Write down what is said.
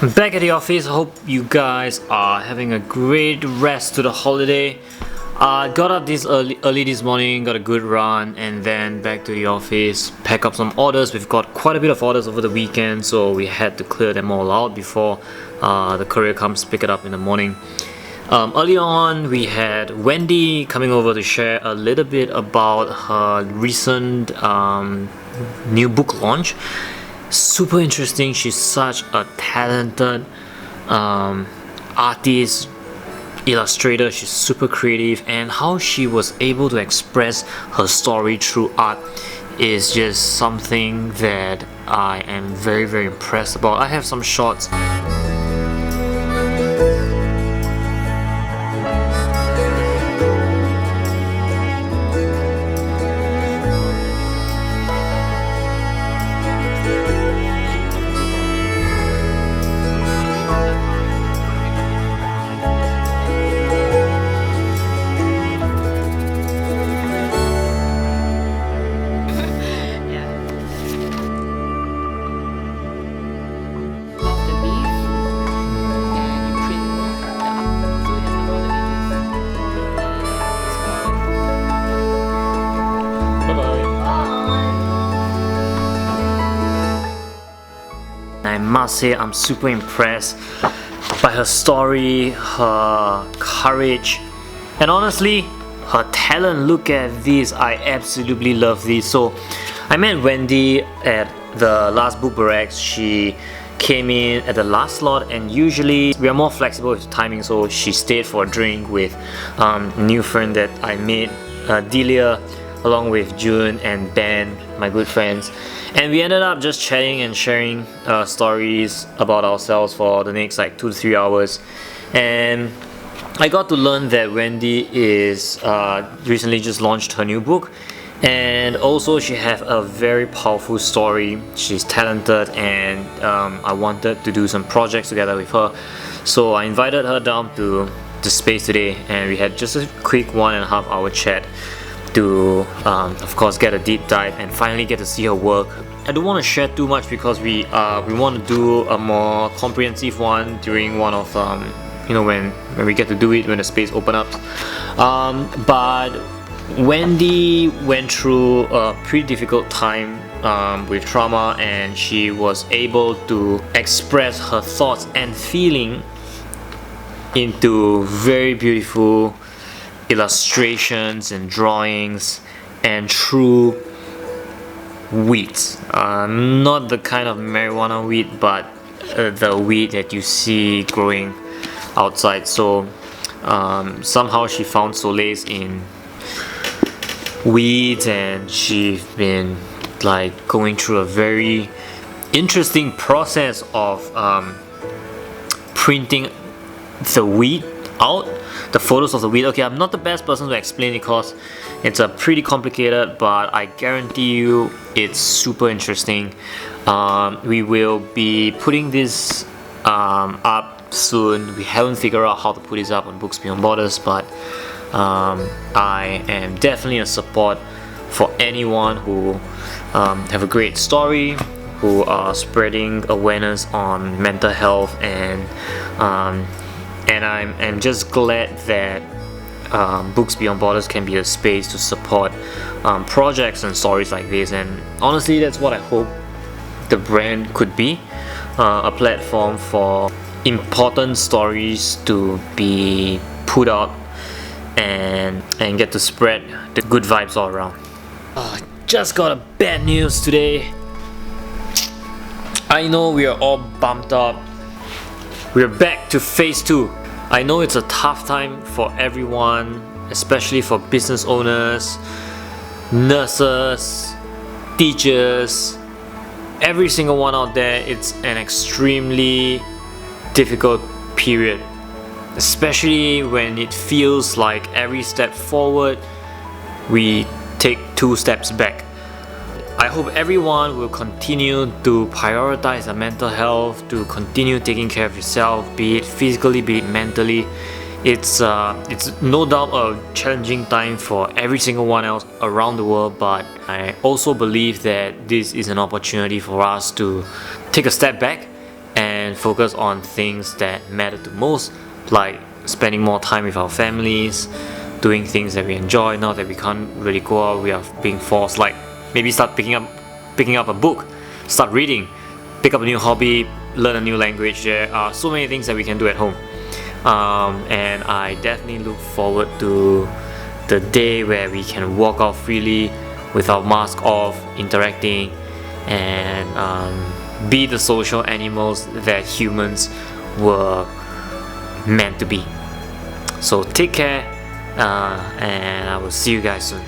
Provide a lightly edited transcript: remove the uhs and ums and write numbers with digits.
I'm back at the office. I hope you guys are having a great rest to the holiday. Got up this early this morning, got a good run, and then back to the office, pack up some orders. We've got quite a bit of orders over the weekend, so we had to clear them all out before the courier comes pick it up in the morning. Early on, we had Wendy coming over to share a little bit about her recent new book launch. Super interesting. She's such a talented artist, illustrator. She's super creative, and how she was able to express her story through art is just something that I am very impressed about. I have some shots. I must say I'm super impressed by her story, her courage, and honestly her talent. Look at this, I absolutely love this. So I met Wendy at the last Book Barracks. She came in at the last slot, and usually we are more flexible with timing, so she stayed for a drink with a new friend that I made, Delia, along with June and Ben, my good friends, and we ended up just chatting and sharing stories about ourselves for the next like 2 to 3 hours. And I got to learn that Wendy is recently just launched her new book, and also she has a very powerful story. She's talented, and I wanted to do some projects together with her, so I invited her down to the space today, and we had just a quick 1.5 hour chat to of course get a deep dive and finally get to see her work. I don't want to share too much because we want to do a more comprehensive one during one of when we get to do it when the space opens up. But Wendy went through a pretty difficult time with trauma, and she was able to express her thoughts and feeling into very beautiful illustrations and drawings, and through weeds, not the kind of marijuana weed, but the weed that you see growing outside. So somehow she found solace in weeds, and she's been like going through a very interesting process of printing the weed out, the photos of the weed. Okay, I'm not the best person to explain it because it's a pretty complicated, but I guarantee you it's super interesting. We will be putting this up soon. We haven't figured out how to put this up on Books Beyond Borders, but I am definitely a support for anyone who have a great story, who are spreading awareness on mental health, and I'm just glad that Books Beyond Borders can be a space to support projects and stories like this. And honestly, that's what I hope the brand could be, a platform for important stories to be put out and get to spread the good vibes all around. Just got a bad news today. I know we are all bumped up. We're back to phase 2. I know it's a tough time for everyone, especially for business owners, nurses, teachers, every single one out there. It's an extremely difficult period, especially when it feels like every step forward we take 2 steps back. I hope everyone will continue to prioritize their mental health, to continue taking care of yourself, be it physically, be it mentally. It's no doubt a challenging time for every single one else around the world, but I also believe that this is an opportunity for us to take a step back and and focus on things that matter the most, like spending more time with our families, doing things that we enjoy. Now that we can't really go out, we are being forced, like maybe start picking up a book, start reading, pick up a new hobby, learn a new language. There are so many things that we can do at home, and I definitely look forward to the day where we can walk out freely with our mask off, interacting, and be the social animals that humans were meant to be. So take care, and I will see you guys soon.